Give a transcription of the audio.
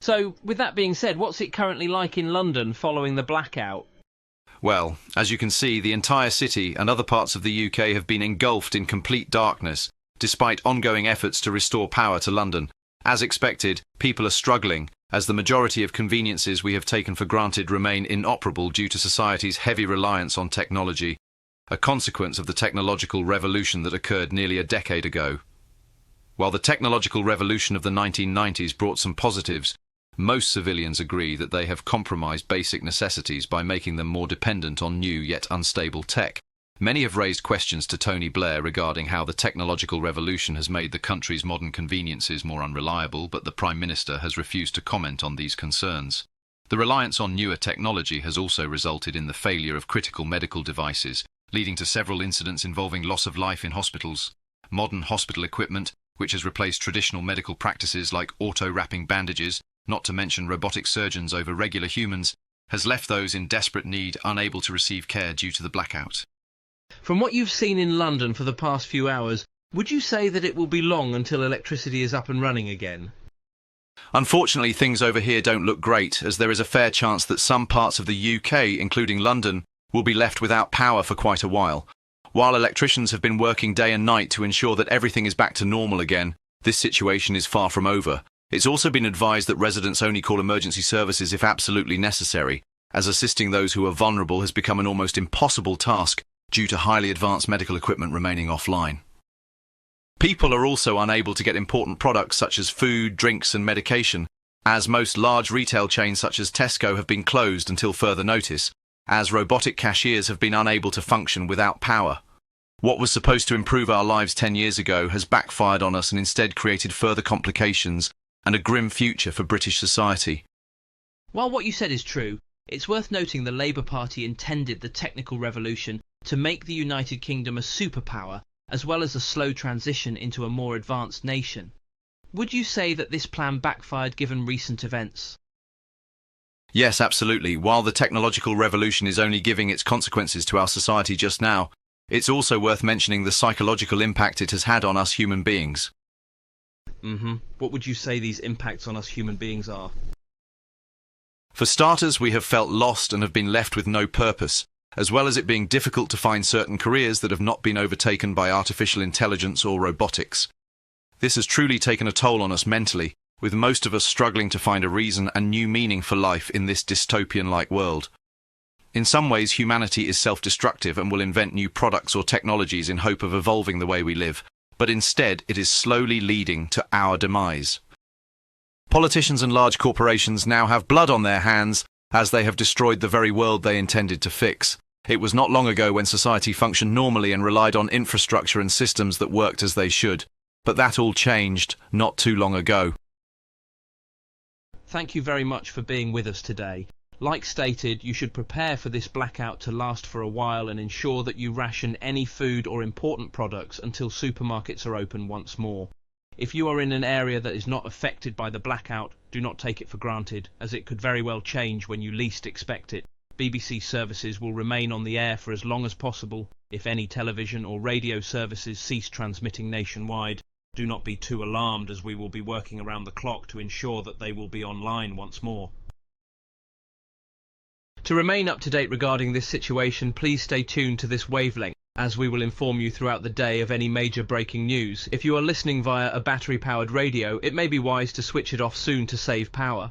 So, with that being said, what's it currently like in London following the blackout? Well, as you can see, the entire city and other parts of the UK have been engulfed in complete darkness, despite ongoing efforts to restore power to London. As expected, people are struggling, as the majority of conveniences we have taken for granted remain inoperable due to society's heavy reliance on technology, a consequence of the technological revolution that occurred nearly a decade ago. While the technological revolution of the 1990s brought some positives, most civilians agree that they have compromised basic necessities by making them more dependent on new yet unstable tech. Many have raised questions to Tony Blair regarding how the technological revolution has made the country's modern conveniences more unreliable, but the Prime Minister has refused to comment on these concerns. The reliance on newer technology has also resulted in the failure of critical medical devices, leading to several incidents involving loss of life in hospitals. Modern hospital equipment, which has replaced traditional medical practices like auto-wrapping bandages, not to mention robotic surgeons over regular humans, has left those in desperate need unable to receive care due to the blackout. From what you've seen in London for the past few hours, would you say that it will be long until electricity is up and running again? Unfortunately, things over here don't look great, as there is a fair chance that some parts of the UK, including London, will be left without power for quite a while. While electricians have been working day and night to ensure that everything is back to normal again, this situation is far from over. It's also been advised that residents only call emergency services if absolutely necessary, as assisting those who are vulnerable has become an almost impossible task due to highly advanced medical equipment remaining offline. People are also unable to get important products such as food, drinks and medication, as most large retail chains such as Tesco have been closed until further notice, as robotic cashiers have been unable to function without power. What was supposed to improve our lives 10 years ago has backfired on us and instead created further complications and a grim future for British society. While what you said is true, it's worth noting the Labour Party intended the technical revolution to make the United Kingdom a superpower, as well as a slow transition into a more advanced nation. Would you say that this plan backfired given recent events? Yes, absolutely. While the technological revolution is only giving its consequences to our society just now, it's also worth mentioning the psychological impact it has had on us human beings. What would you say these impacts on us human beings are? For starters, we have felt lost and have been left with no purpose, as well as it being difficult to find certain careers that have not been overtaken by artificial intelligence or robotics. This has truly taken a toll on us mentally, with most of us struggling to find a reason and new meaning for life in this dystopian-like world. In some ways, humanity is self-destructive and will invent new products or technologies in hope of evolving the way we live, but instead it is slowly leading to our demise. Politicians and large corporations now have blood on their hands, as they have destroyed the very world they intended to fix. It was not long ago when society functioned normally and relied on infrastructure and systems that worked as they should. But that all changed not too long ago. Thank you very much for being with us today. Like stated, you should prepare for this blackout to last for a while and ensure that you ration any food or important products until supermarkets are open once more. If you are in an area that is not affected by the blackout, do not take it for granted, as it could very well change when you least expect it. BBC services will remain on the air for as long as possible. If any television or radio services cease transmitting nationwide, do not be too alarmed, as we will be working around the clock to ensure that they will be online once more. To remain up to date regarding this situation, please stay tuned to this wavelength, as we will inform you throughout the day of any major breaking news. If you are listening via a battery-powered radio, it may be wise to switch it off soon to save power.